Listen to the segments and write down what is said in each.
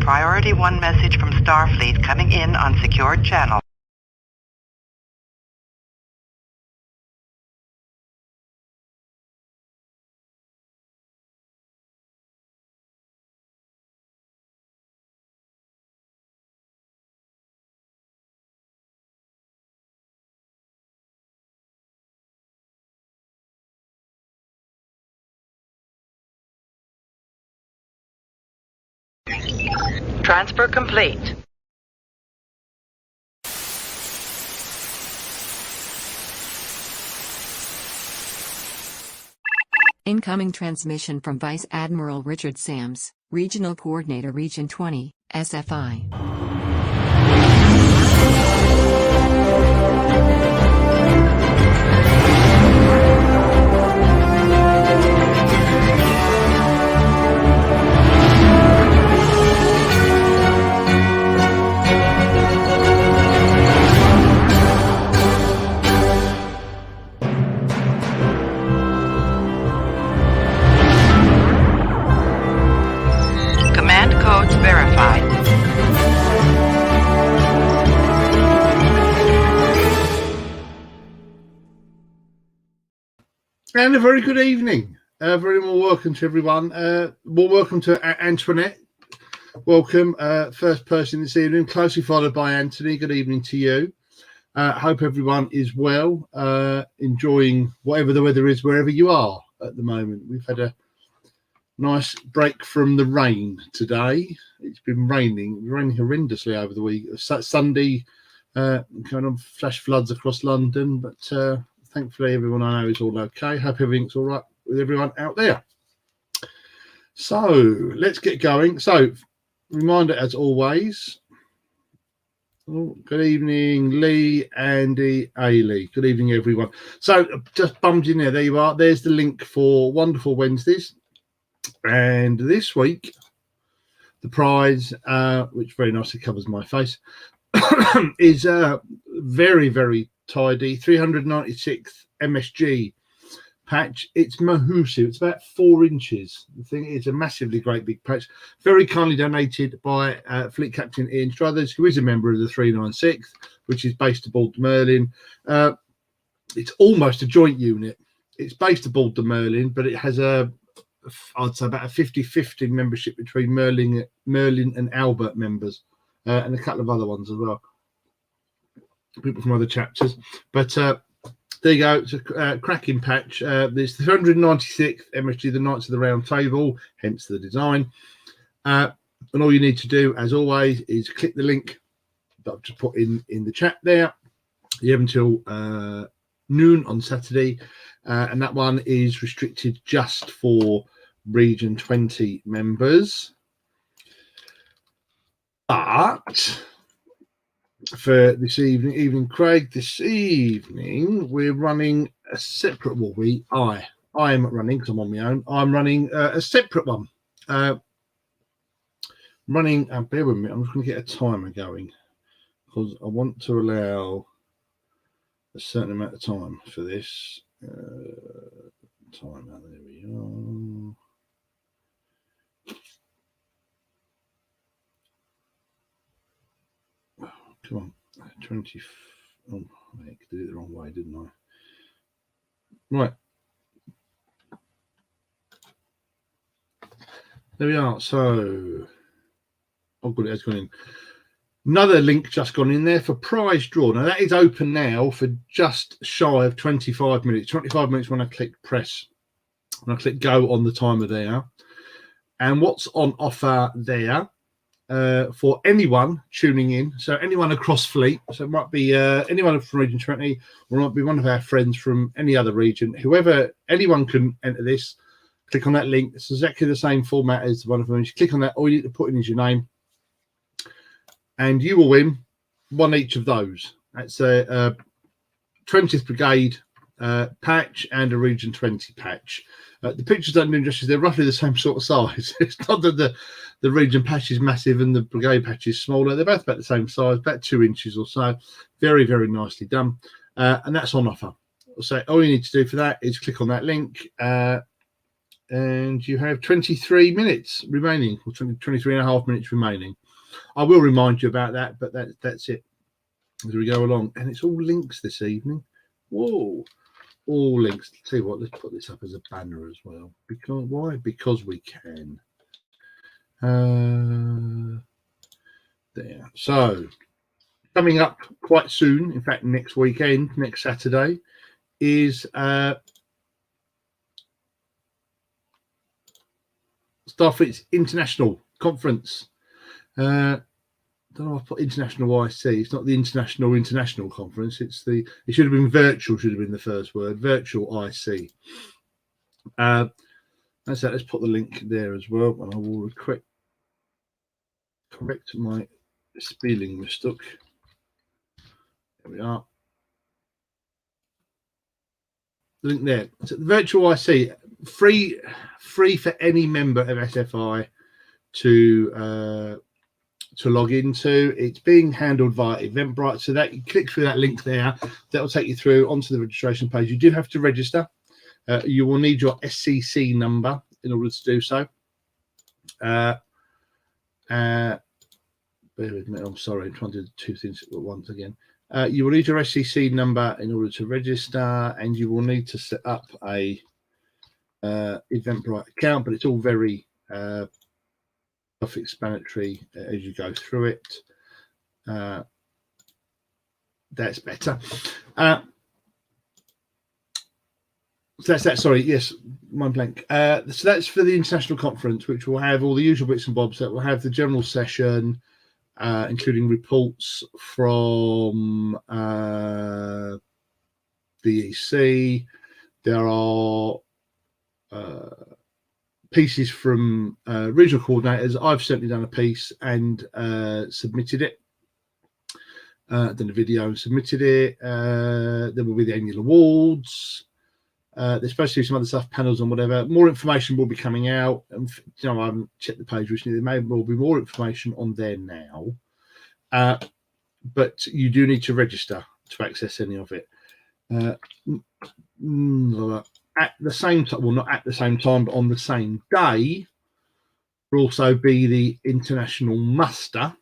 Priority 1 message from Starfleet coming in on secured channel. Transfer complete. Incoming transmission from Vice Admiral Richard Sams, Regional Coordinator Region 20, SFI. Command codes verified. And a very good evening. Very well welcome to everyone. Welcome to Antoinette. Welcome, first person this evening, closely followed by Anthony. Good evening to you. Hope everyone is well, enjoying whatever the weather is wherever you are at the moment. We've had a nice break from the rain today. It's been raining horrendously over the week. Sunday, kind of flash floods across London, but thankfully everyone I know is all okay. Hope everything's all right with everyone out there. So let's get going. So reminder as always. Oh, good evening, Lee, Andy, Ailey. Good evening, everyone. So just bumped in there. There you are. There's the link for Wonderful Wednesdays. And this week, the prize, which very nicely covers my face, is a very, very tidy 396th MSG patch. It's Mahusu. It's about 4 inches. The thing is a massively great big patch. Very kindly donated by Fleet Captain Ian Struthers, who is a member of the 396th, which is based aboard the Merlin. It's almost a joint unit. It's based aboard the Merlin, but it has I'd say about a 50-50 membership between Merlin and Albert members, and a couple of other ones as well, people from other chapters. But there you go. It's a cracking patch. There's the 196th MSG, the Knights of the Round Table, hence the design. And all you need to do, as always, is click the link that I've just put in the chat there. You have until noon on Saturday, and that one is restricted just for Region 20 members. But for this evening, Craig, this evening we're running a separate. Well, I am running because I'm on my own. I'm running a separate one. Bear with me. I'm just going to get a timer going because I want to allow a certain amount of time for this. Timer. There we are. Come on, 20. Oh, I did it the wrong way, didn't I? Right. There we are. So, I've got it. It's gone in. Another link just gone in there for prize draw. Now, that is open now for just shy of 25 minutes. 25 minutes when I click press. When I click go on the timer there. And what's on offer there? For anyone tuning in, so anyone across fleet, so it might be anyone from Region 20, or it might be one of our friends from any other region, anyone can enter this. Click on that link. It's exactly the same format as one of them. You click on that, all you need to put in is your name, and you will win one each of those. That's a 20th Brigade patch and a Region 20 patch. The pictures don't do justice. They're roughly the same sort of size. It's not that the region patch is massive and the brigade patch is smaller. They're both about the same size, about 2 inches or so. Very, very nicely done. And that's on offer. So all you need to do for that is click on that link. and you have 23 minutes remaining, or 23 and a half minutes remaining. I will remind you about that, but that's it as we go along. And it's all links this evening. Whoa, all links. Tell you what, let's put this up as a banner as well. Why? Because we can. There. So coming up quite soon, in fact, next weekend, next Saturday, is Starfleet's International Conference. I don't know if I put International IC. It's not the International Conference. It should have been virtual, should have been the first word. Virtual IC. That's that. Let's put the link there as well. And I will correct my spelling mistake. There we are. The link there. So the virtual IC, free for any member of SFI to log into. It's being handled via Eventbrite. So that you click through that link there, that will take you through onto the registration page. You do have to register. You will need your SCC number in order to do so. Bear with me. I'm sorry, I'm trying to do two things at once again. You will need your SCC number in order to register, and you will need to set up a Eventbrite account, but it's all very self-explanatory as you go through it. That's better. So that's that. Sorry, yes, mind blank. So that's for the international conference, which will have all the usual bits and bobs. That will have the general session, including reports from the EC. There are pieces from regional coordinators. I've certainly done a piece and submitted it. Done a video and submitted it. There will be the annual awards. There's supposed to be some other stuff, panels and whatever. More information will be coming out. And I haven't checked the page recently. There may well be more information on there now. But you do need to register to access any of it. At the same time, well, not at the same time, but on the same day, will also be the international muster.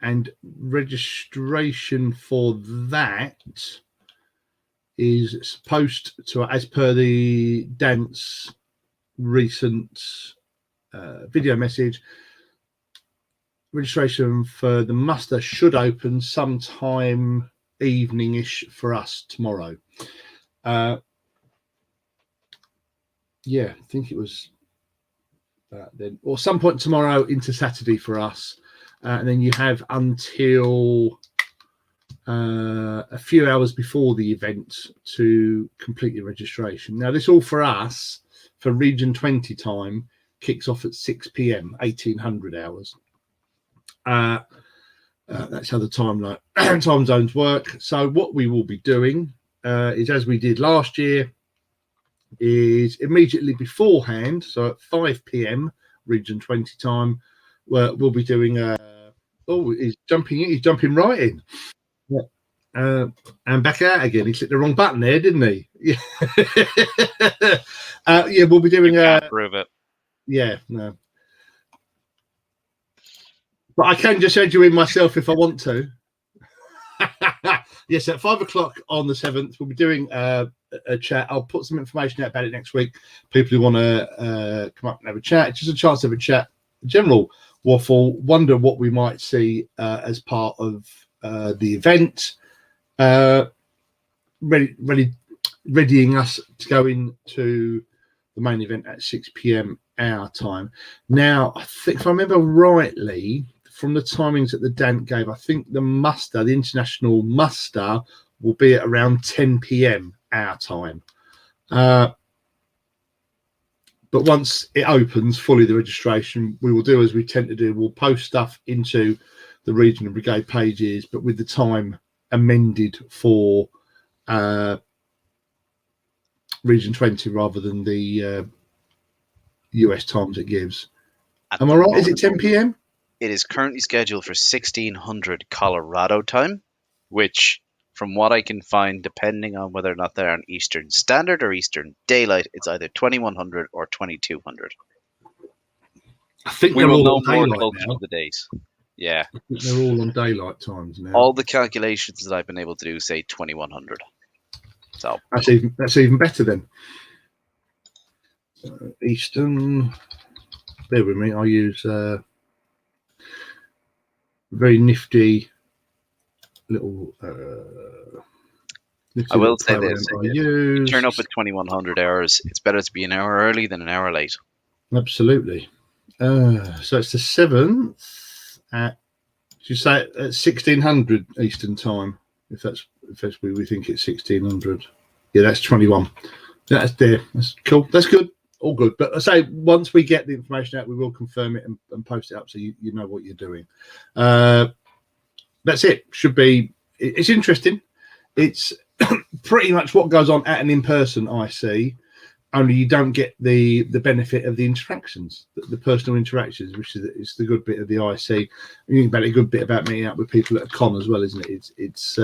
And registration for that is supposed to, as per the Dance recent video message, registration for the muster should open sometime evening-ish for us tomorrow. Yeah, I think it was then, or some point tomorrow into Saturday for us. And then you have until a few hours before the event to complete your registration. Now, this all for us, for Region 20 time, kicks off at 6 p.m, 1800 hours. That's how the time zones work. So what we will be doing is, as we did last year, is immediately beforehand, so at 5 p.m, Region 20 time, we'll be doing he's jumping right in. Yeah. And back out again. He clicked the wrong button there, didn't he? Yeah. Yeah, we'll be doing prove it. Yeah, no. But I can just add you in myself if I want to. Yes, at 5 o'clock on the 7th, we'll be doing a chat. I'll put some information out about it next week. People who want to come up and have a chat, just a chance to have a chat. General waffle, wonder what we might see as part of the event, readying us to go into the main event at 6 p.m. our time. Now, I think if I remember rightly, from the timings that the DANT gave, I think the international muster, will be at around 10 p.m. our time. But once it opens fully, the registration, we will do as we tend to do. We'll post stuff into the region and brigade pages, but with the time amended for Region 20 rather than the US times it gives. Am I right? Is it 10 p.m? It is currently scheduled for 1600 Colorado time, which from what I can find, depending on whether or not they're on Eastern Standard or Eastern Daylight, it's either 2100 or 2200. I think We they're will all know on more daylight closer now. to the date. Yeah. I think they're all on daylight times now. All the calculations that I've been able to do say 2100. So that's even better then. Eastern. Bear with me. I use very nifty little. I will say this: you turn up at 2100 hours. It's better to be an hour early than an hour late. Absolutely. So it's the 7th at. You say at 1600 Eastern time. If that's where we think it's 1600. Yeah, that's 21. That's there. That's cool. That's good. All good. But I say once we get the information out, we will confirm it and post it up so you know what you're doing. That's it. Should be. It's interesting. It's pretty much what goes on at an in-person IC. Only you don't get the benefit of the interactions, the personal interactions, which is the good bit of the IC. You think about it, a good bit about meeting up with people at a con as well, isn't it? It's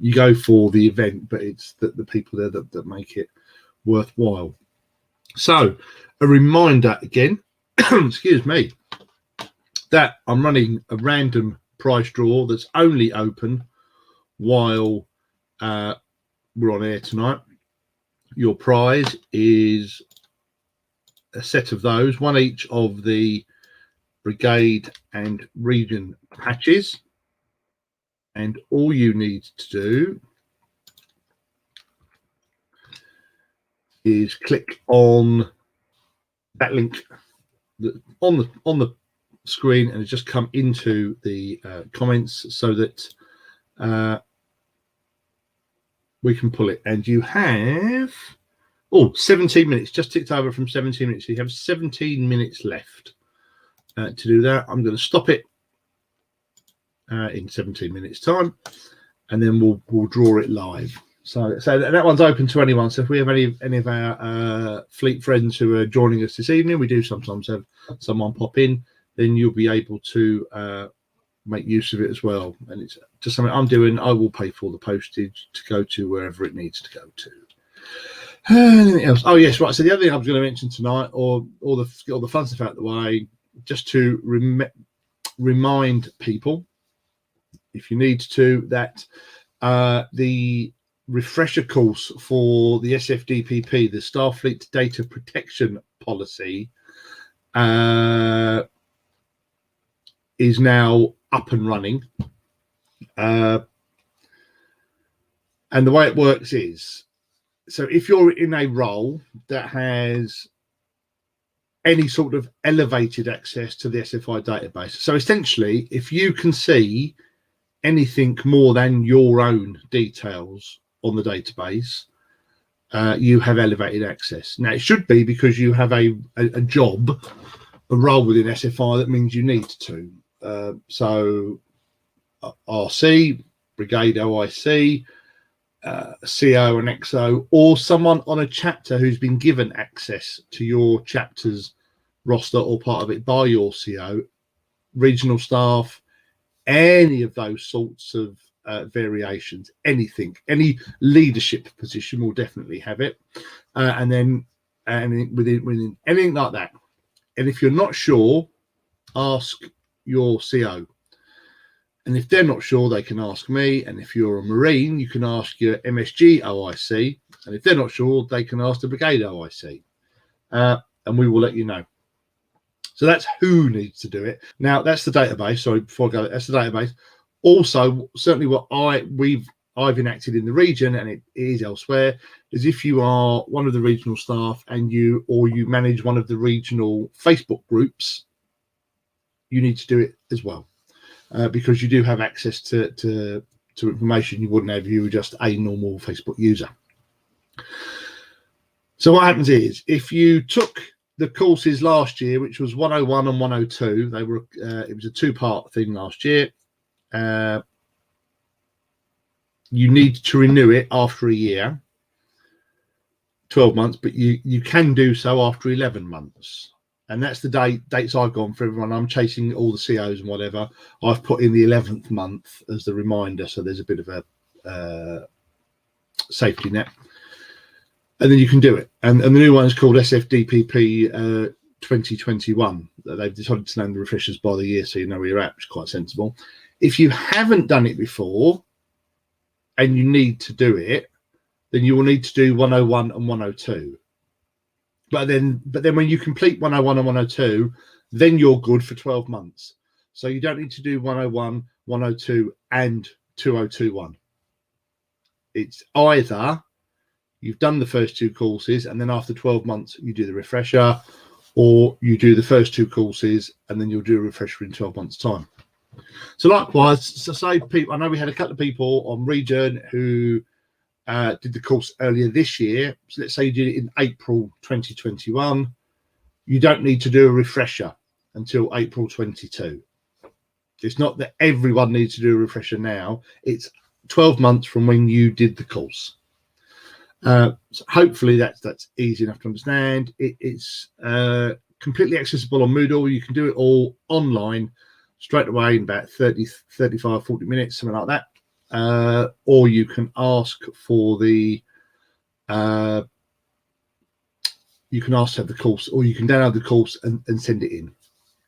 you go for the event, but it's the people there that make it worthwhile. So, a reminder again, excuse me, that I'm running a random prize draw that's only open while we're on air tonight. Your prize is a set of those, one each of the brigade and region patches. And all you need to do is click on that link on the screen, and it just come into the comments so that we can pull it. And you have 17 minutes, just ticked over from 17 minutes. So you have 17 minutes left to do that. I'm going to stop it in 17 minutes time, and then we'll draw it live. So that one's open to anyone. So if we have any of our fleet friends who are joining us this evening, we do sometimes have someone pop in, then you'll be able to make use of it as well. And it's just something I'm doing. I will pay for the postage to go to wherever it needs to go to. Anything else? Oh yes, right. So the other thing I was going to mention tonight, or all the fun stuff out the way, just to remind people, if you need to, that the refresher course for the SFDPP, the Starfleet Data Protection Policy, is now up and running. And the way it works is, so if you're in a role that has any sort of elevated access to the SFI database, so essentially, if you can see anything more than your own details on the database, you have elevated access. Now, it should be because you have a job, a role within SFI that means you need to. So RC, Brigade OIC, CO and XO, or someone on a chapter who's been given access to your chapter's roster or part of it by your CO, regional staff, any of those sorts of variations, anything, any leadership position will definitely have it. And then within anything like that. And if you're not sure, ask your CO. And if they're not sure, they can ask me. And if you're a Marine, you can ask your MSG OIC. And if they're not sure, they can ask the Brigade OIC. And we will let you know. So that's who needs to do it. Now, that's the database. Sorry, before I go, that's the database. Also, certainly what I've enacted in the region, and it is elsewhere, is if you are one of the regional staff and you manage one of the regional Facebook groups, you need to do it as well. Because you do have access to information you wouldn't have if you were just a normal Facebook user. So what happens is, if you took the courses last year, which was 101 and 102, they were it was a two-part thing last year. You need to renew it after a year, 12 months, but you can do so after 11 months. and that's the dates I've gone for everyone. I'm chasing all the COs and whatever. I've put in the 11th month as the reminder, so there's a bit of a safety net, and then you can do it. And the new one is called SFDPP 2021. They've decided to name the refreshers by the year, so you know where you're at, which is quite sensible. If you haven't done it before and you need to do it, then you will need to do 101 and 102. But then when you complete 101 and 102, then you're good for 12 months. So you don't need to do 101, 102, and 2021. It's either you've done the first 2 courses and then after 12 months you do the refresher, or you do the first 2 courses and then you'll do a refresher in 12 months' time. So likewise, so say people, I know we had a couple of people on Region who did the course earlier this year. So let's say you did it in April 2021. You don't need to do a refresher until April 22. It's not that everyone needs to do a refresher now. It's 12 months from when you did the course. So hopefully that's easy enough to understand. It's completely accessible on Moodle. You can do it all online straight away in about 30, 35, 40 minutes, something like that. Or you can ask for the you can ask to have the course, or you can download the course and send it in.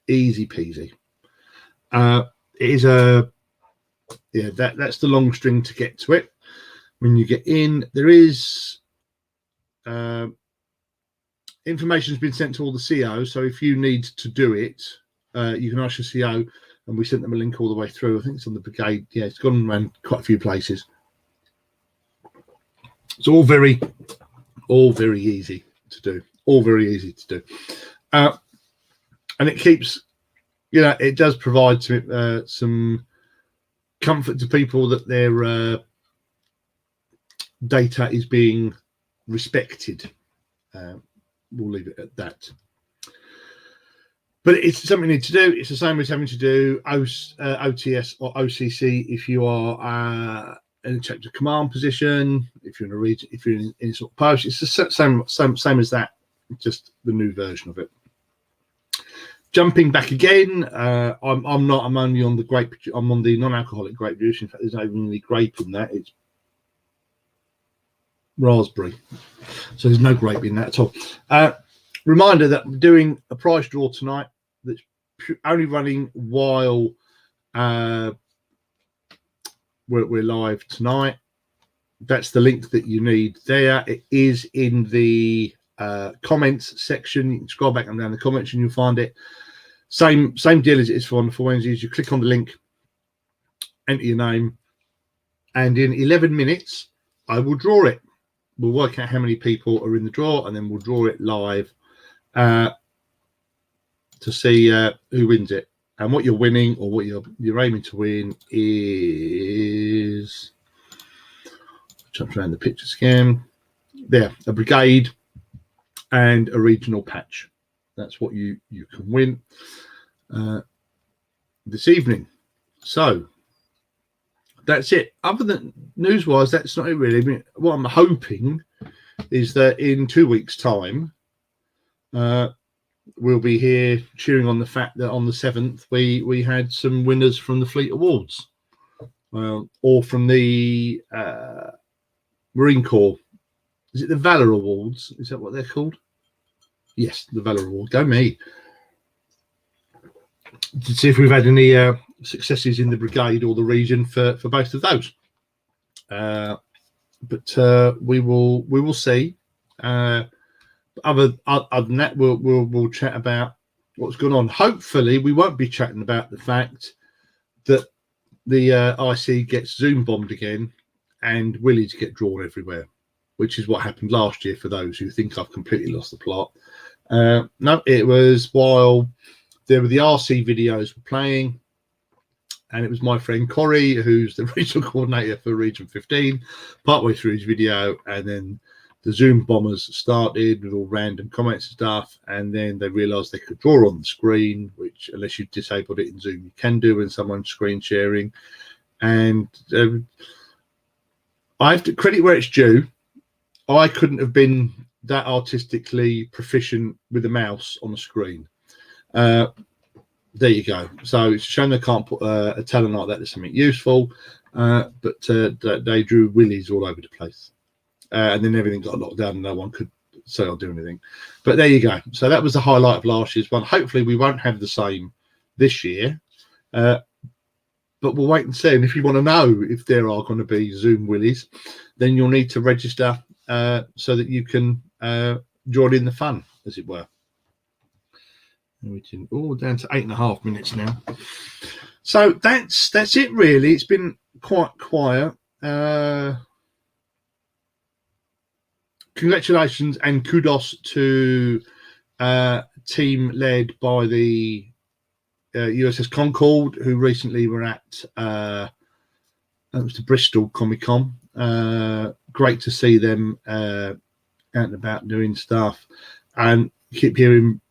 Easy peasy. It is that's the long string to get to it. When you get in, there is information has been sent to all the COs. So if you need to do it, you can ask your CO, and we sent them a link all the way through. I think it's on the brigade. Yeah, it's gone around quite a few places. It's all very easy to do. All very easy to do. And it keeps, it does provide some comfort to people that their data is being respected. We'll leave it at that. But it's something you need to do. It's the same as having to do OTS or OCC if you are in a chapter command position. If you're in a region, if you're in any sort of post, it's the same as that. Just the new version of it. Jumping back again, I'm only on the grape. I'm on the non-alcoholic grape juice. In fact, there's not even any grape in that. It's raspberry, so there's no grape in that at all. Reminder that we're doing a prize draw tonight that's only running while we're live tonight. That's the link that you need there. It is in the comments section. You can scroll back and down the comments and you'll find it. Same deal as it is for Wonderful Wednesdays. You click on the link, enter your name, and in 11 minutes I will draw it. We'll work out how many people are in the draw, and then we'll draw it live to see who wins it. And what you're winning, or what you're aiming to win, is, jump around the picture again. There, a brigade and a regional patch. That's what you can win this evening. So that's it. Other than news-wise, that's not it really. I mean, what I'm hoping is that in 2 weeks' time, we'll be here cheering on the fact that on the 7th we had some winners from the Fleet Awards, or from the Marine Corps. Is it the Valor Awards? Is that what they're called? Yes, the Valor Award. Go me. To see if we've had any successes in the brigade or the region for both of those. But we will see. Other than that, we'll chat about what's going on. Hopefully, we won't be chatting about the fact that the IC gets Zoom bombed again and willies get drawn everywhere, which is what happened last year. For those who think I've completely lost the plot, no, it was while there were the RC videos were playing, and it was my friend Corey, who's the regional coordinator for Region 15, partway through his video, and then the Zoom bombers started with all random comments and stuff, and then they realised they could draw on the screen, which, unless you disabled it in Zoom, you can do when someone's screen sharing. And I have to credit where it's due. I couldn't have been that artistically proficient with a mouse on the screen. There you go. So it's a shame they can't put a talent like that to something useful, but they drew willies all over the place. And then everything got locked down and no one could say or do anything. But there you go. So that was the highlight of last year's one. Hopefully we won't have the same this year. But we'll wait and see. And if you want to know if there are going to be Zoom willies, then you'll need to register so that you can join in the fun, as it were. All down to 8.5 minutes now. So that's it, really. It's been quite quiet. Congratulations and kudos to team led by the USS Concord, who recently were at it was the Bristol Comic Con. Great to see them out and about doing stuff, and keep hearing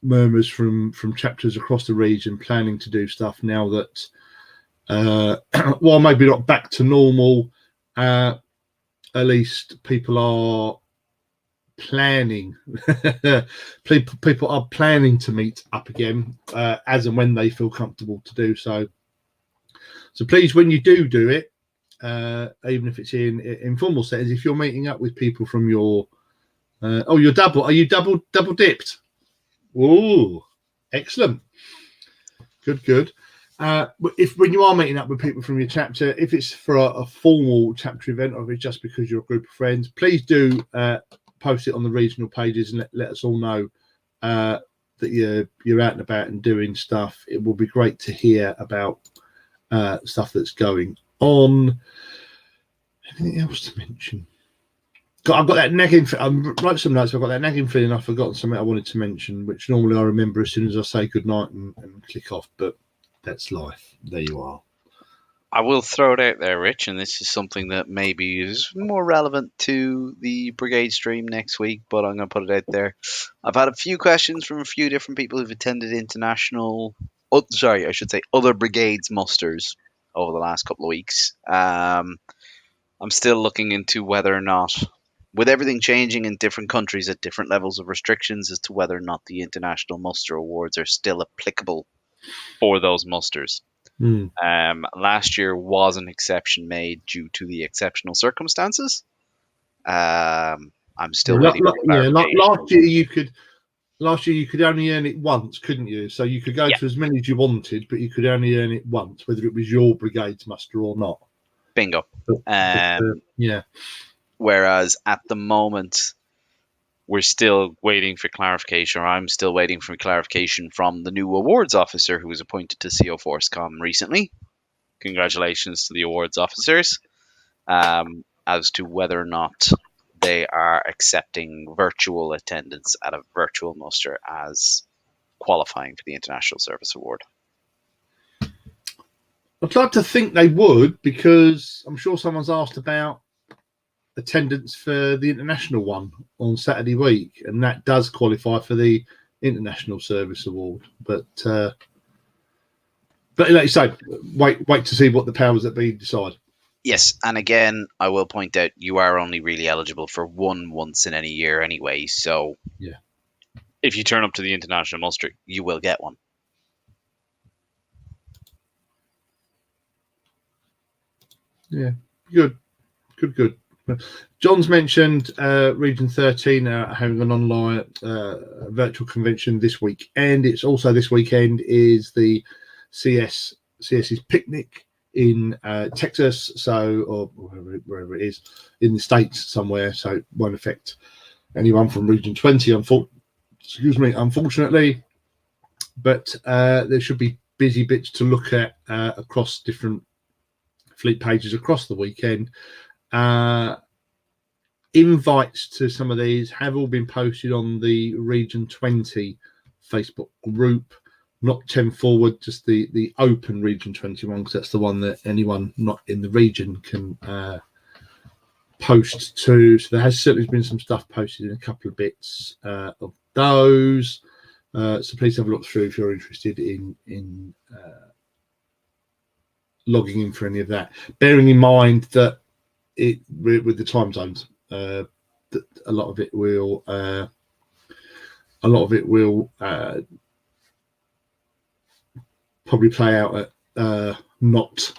murmurs from chapters across the region planning to do stuff now that while maybe not back to normal, at least people are planning. People are planning to meet up again as and when they feel comfortable to do so. So please, when you do it, even if it's in informal settings, if you're meeting up with people from your are you double dipped? Oh, excellent. Good. If when you are meeting up with people from your chapter, if it's for a formal chapter event or if it's just because you're a group of friends, please do post it on the regional pages and let us all know that you're out and about and doing stuff. It will be great to hear about stuff that's going on. Anything else to mention? I've got that nagging. I wrote some notes. I've got that nagging feeling I've forgotten something I wanted to mention, which normally I remember as soon as I say goodnight and click off. But that's life. There you are. I will throw it out there, Rich, and this is something that maybe is more relevant to the brigade stream next week, but I'm going to put it out there. I've had a few questions from a few different people who've attended other brigades musters over the last couple of weeks. I'm still looking into whether or not, with everything changing in different countries at different levels of restrictions, as to whether or not the International Muster Awards are still applicable for those musters. Last year was an exception made due to the exceptional circumstances. I'm still waiting for clarification. Last year you could only earn it once, couldn't you? So you could go to as many as you wanted, but you could only earn it once, whether it was your brigade's muster or not. Bingo. Yeah. Whereas at the moment, we're still waiting for clarification, or I'm still waiting for clarification from the new awards officer who was appointed to CO Forcecom recently. Congratulations to the awards officers, as to whether or not they are accepting virtual attendance at a virtual muster as qualifying for the International Service Award. I'd like to think they would, because I'm sure someone's asked about attendance for the international one on Saturday week, and that does qualify for the International Service Award. But like you say, wait to see what the powers that be decide. Yes, and again, I will point out you are only really eligible for one once in any year anyway. So yeah, if you turn up to the international muster, you will get one. Yeah, good. John's mentioned Region 13 having an online virtual convention this weekend. It's also this weekend is the CS's picnic in Texas, or wherever it is in the States somewhere. So it won't affect anyone from Region 20, unfortunately. But there should be busy bits to look at across different fleet pages across the weekend. Invites to some of these have all been posted on the Region 20 Facebook group, not 10 forward, just the open Region 21, because that's the one that anyone not in the region can post to. So there has certainly been some stuff posted in a couple of bits of those. So please have a look through if you're interested in logging in for any of that, bearing in mind that with the time zones, that a lot of it will probably play out at not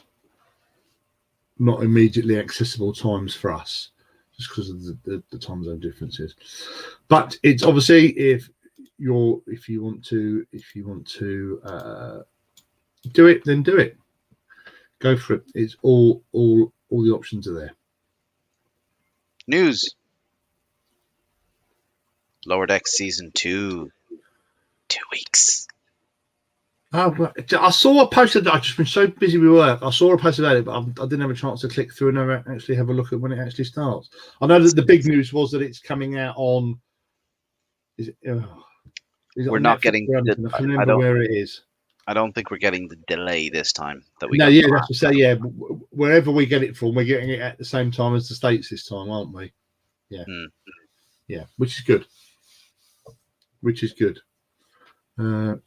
immediately accessible times for us, just because of the time zone differences. But it's obviously if you want to do it, then do it. Go for it. It's all the options are there. News. Lower Decks Season 2. 2 weeks. Oh, well, I saw a post that I've just been so busy with work. I saw a post about it, but I didn't have a chance to click through and never actually have a look at when it actually starts. I know that the big news was that it's coming out on. Is it We're on not Netflix getting. or anything? I can't remember where it is. I don't think we're getting the delay this time that we No, got. yeah, that's to say, yeah. Wherever we get it from, we're getting it at the same time as the States this time, aren't we? Yeah, yeah, which is good. Which is good. We'll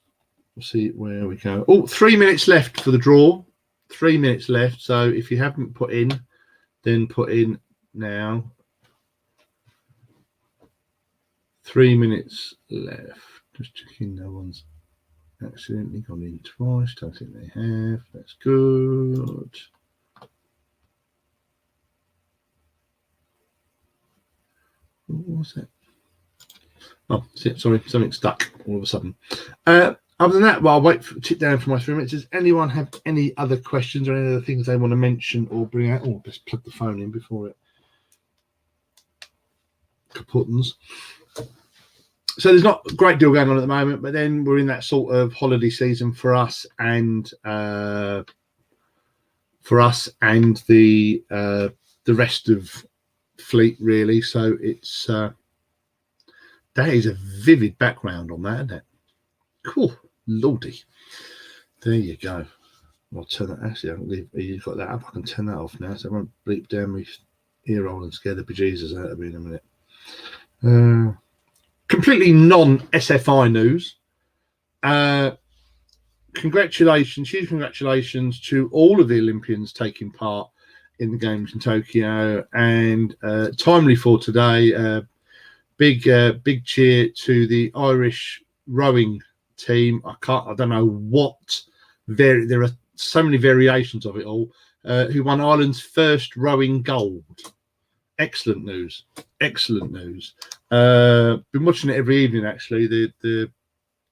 see where we go. Oh, 3 minutes left for the draw. 3 minutes left. So if you haven't put in, then put in now. 3 minutes left. Just checking no one's accidentally gone in twice. Don't think they have. That's good. What was that? Oh, sorry, something stuck all of a sudden. Other than that, well, I'll wait for it down for my 3 minutes. Does anyone have any other questions or any other things they want to mention or bring out? Oh, just plug the phone in before it kaputtens. So there's not a great deal going on at the moment, but then we're in that sort of holiday season for us and the rest of fleet, really. So it's that is a vivid background on that, isn't it? Cool, lordy. There you go. I'll turn that. Actually, I don't leave. You've got that up. I can turn that off now, so I won't bleep down my ear roll and scare the bejesus out of me in a minute. Completely non-SFI news. Congratulations, huge congratulations to all of the Olympians taking part in the games in Tokyo, and timely for today, big cheer to the Irish rowing team. I don't know what. There are so many variations of it all. Who won Ireland's first rowing gold? Excellent news. Excellent news. Been watching it every evening actually.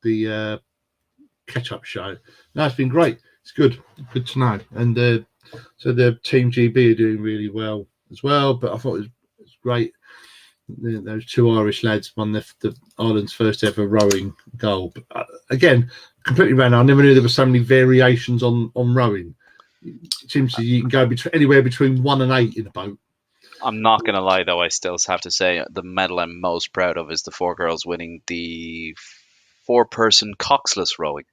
The catch-up show. No, it's been great. It's good to know. And so the Team GB are doing really well as well. But I thought it was great. Those two Irish lads won the Ireland's first ever rowing goal. But, again, completely random. I never knew there were so many variations on rowing. It seems you can go anywhere between 1 and 8 in a boat. I'm not going to lie, though. I still have to say the medal I'm most proud of is the 4 girls winning the 4-person coxless rowing.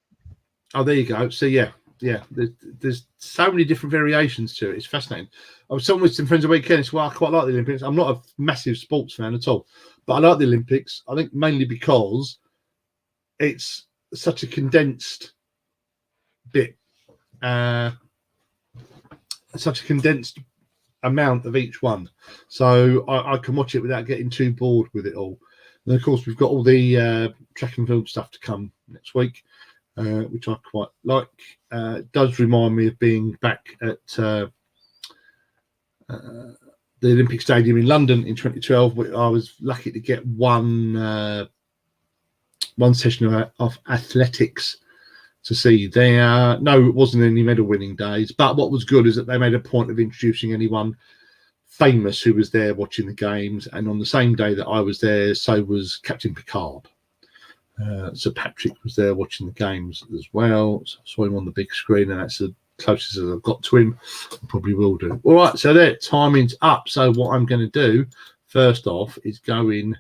Oh, there you go. So, yeah. There's so many different variations to it. It's fascinating. I was talking with some friends a weekend. So, well, I quite like the Olympics. I'm not a massive sports fan at all, but I like the Olympics. I think mainly because it's such a condensed bit, such a condensed amount of each one. So I can watch it without getting too bored with it all. And of course, we've got all the track and field stuff to come next week. Which I quite like. It does remind me of being back at the Olympic Stadium in London in 2012, where I was lucky to get one session of athletics to see. No, it wasn't any medal winning days, but what was good is that they made a point of introducing anyone famous who was there watching the games. And on the same day that I was there, so was Captain Picard. So Patrick was there watching the games as well. So I saw him on the big screen, and that's the closest as I've got to him. I probably will do. All right, so there, timing's up. So what I'm going to do first off is go in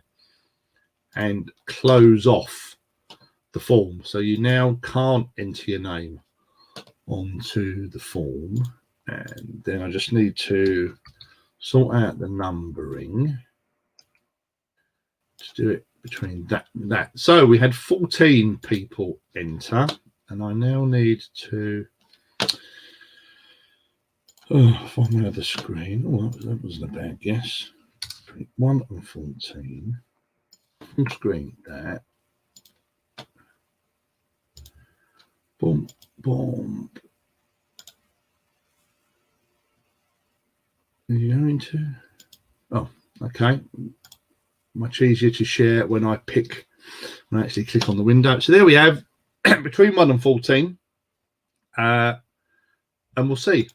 and close off the form. So you now can't enter your name onto the form, and then I just need to sort out the numbering to do it between that and that. So we had 14 people enter, and I now need to find my other screen. Oh, that wasn't a bad guess. 1 and 14. Full screen that. Boom, boom. Are you going to? Oh, okay. Much easier to share when I actually click on the window. So there we have between 1 and 14. And we'll see.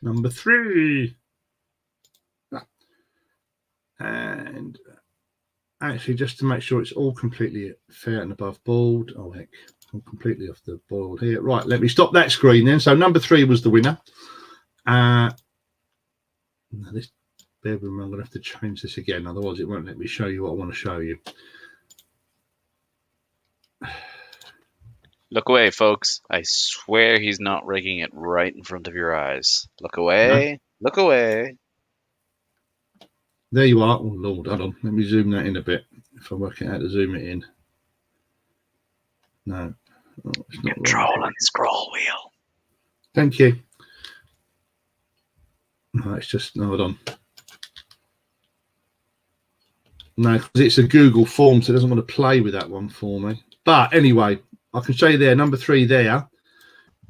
Number 3. And actually, just to make sure it's all completely fair and above board. Oh, heck. I'm completely off the board here. Right, let me stop that screen then. So number 3 was the winner. Bear with me, I'm going to have to change this again. Otherwise, it won't let me show you what I want to show you. Look away, folks. I swear he's not rigging it right in front of your eyes. Look away. No. Look away. There you are. Oh, Lord, hold on. Let me zoom that in a bit. If I work out how to zoom it in. No. Oh, it's not Control right. and scroll wheel. Thank you. No, it's just, no, hold on. No, because it's a Google form, so it doesn't want to play with that one for me. But anyway, I can show you there, number 3 there.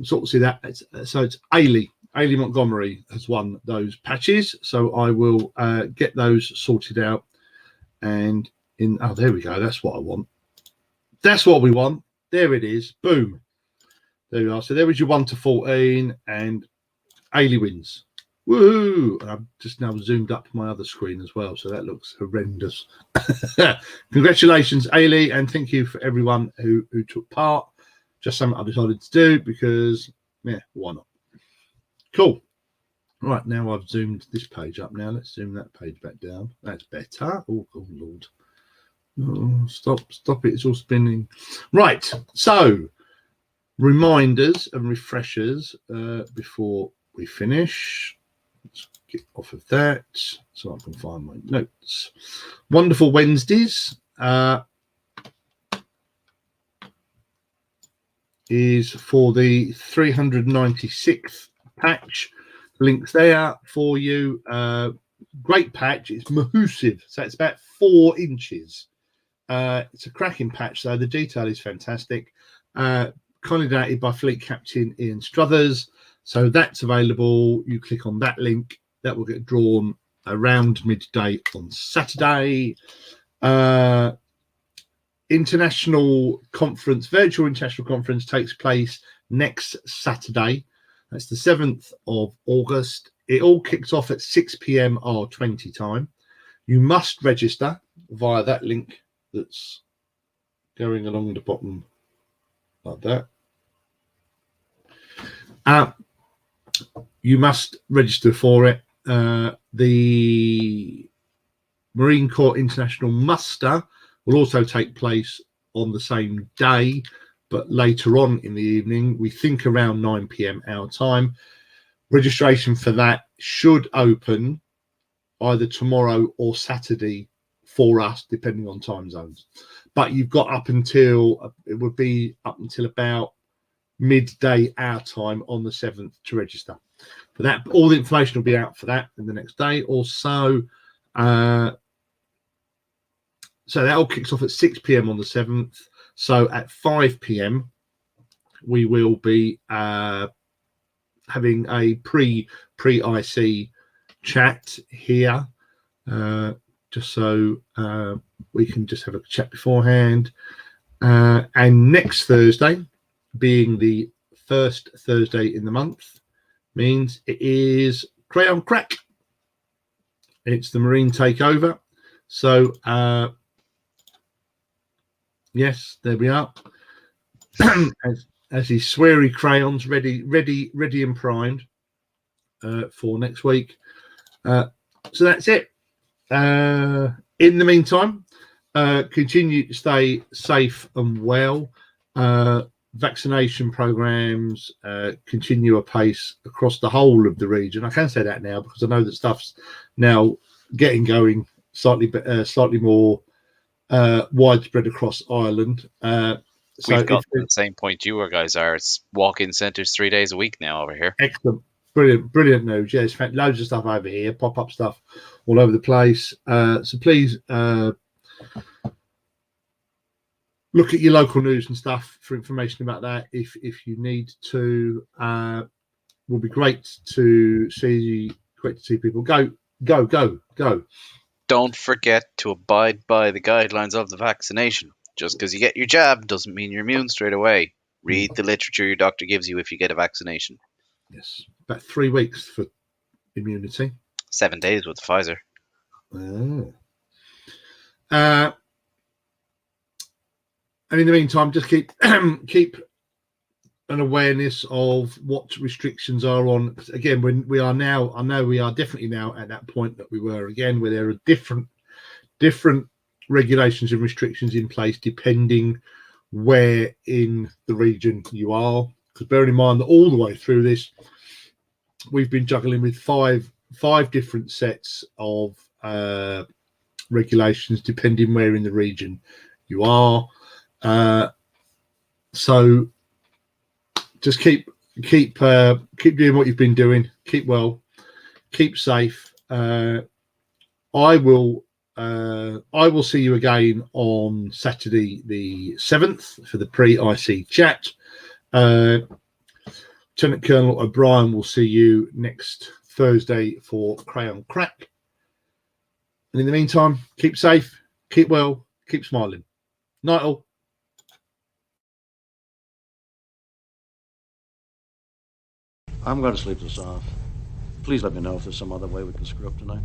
Sort of see that. So it's Ailey. Ailey Montgomery has won those patches. So I will get those sorted out. And oh, there we go. That's what I want. That's what we want. There it is. Boom. There we are. So there is your 1 to 14, and Ailey wins. Woohoo! And I've just now zoomed up my other screen as well, so that looks horrendous. Congratulations, Ailey, and thank you for everyone who took part. Just something I decided to do because, yeah, why not? Cool. Right, now I've zoomed this page up. Now let's zoom that page back down. That's better. Oh, Lord. Oh, stop it. It's all spinning. Right, so reminders and refreshers before we finish. Let's get off of that so I can find my notes. Wonderful Wednesdays is for the 396th patch. Links there for you. Great patch. It's massive, so it's about 4 inches. It's a cracking patch, so the detail is fantastic. Kindly donated by Fleet Captain Ian Struthers. So that's available. You click on that link. That will get drawn around midday on Saturday. International conference, virtual international conference takes place next Saturday. That's the 7th of August. It all kicks off at 6 p.m. R20 time. You must register via that link that's going along the bottom like that. You must register for it. The Marine Corps International Muster will also take place on the same day, but later on in the evening. We think around 9 p.m. our time. Registration for that should open either tomorrow or Saturday for us, depending on time zones. But you've got up until, it would be up until about midday our time on the 7th to register for that. All the information will be out for that in the next day or so. So that all kicks off at 6 p.m. on the 7th. So at 5 p.m. we will be having a pre-IC chat here, just so we can just have a chat beforehand. And next Thursday, being the first Thursday in the month, means it is Crayon Crack. It's the Marine Takeover. So yes, there we are. as these sweary crayons ready and primed for next week. So that's it. In the meantime, continue to stay safe and well. Vaccination programs continue apace across the whole of the region. I can say that now because I know that stuff's now getting going slightly more widespread across Ireland. We've got to the same point you guys are. It's walk-in centres 3 days a week now over here. Excellent. brilliant news. Yeah, it's loads of stuff over here, pop-up stuff all over the place. So please look at your local news and stuff for information about that if you need to. Will be great to see people go. Don't forget to abide by the guidelines of the vaccination. Just because you get your jab doesn't mean you're immune straight away. Read the literature your doctor gives you if you get a vaccination. Yes, about 3 weeks for immunity. 7 days with Pfizer. Oh. And in the meantime, just keep an awareness of what restrictions are on. Again, when we are now, I know we are definitely now at that point that we were again, where there are different regulations and restrictions in place depending where in the region you are. Because bearing in mind that all the way through this, we've been juggling with five different sets of regulations depending where in the region you are. So just keep doing what you've been doing. Keep well, keep safe. I will see you again on Saturday the 7th for the pre-IC chat. Lieutenant Colonel O'Brien will see you next Thursday for Crayon Crack. And in the meantime, keep safe, keep well, keep smiling. Night all. I'm going to sleep this off. Please let me know if there's some other way we can screw up tonight.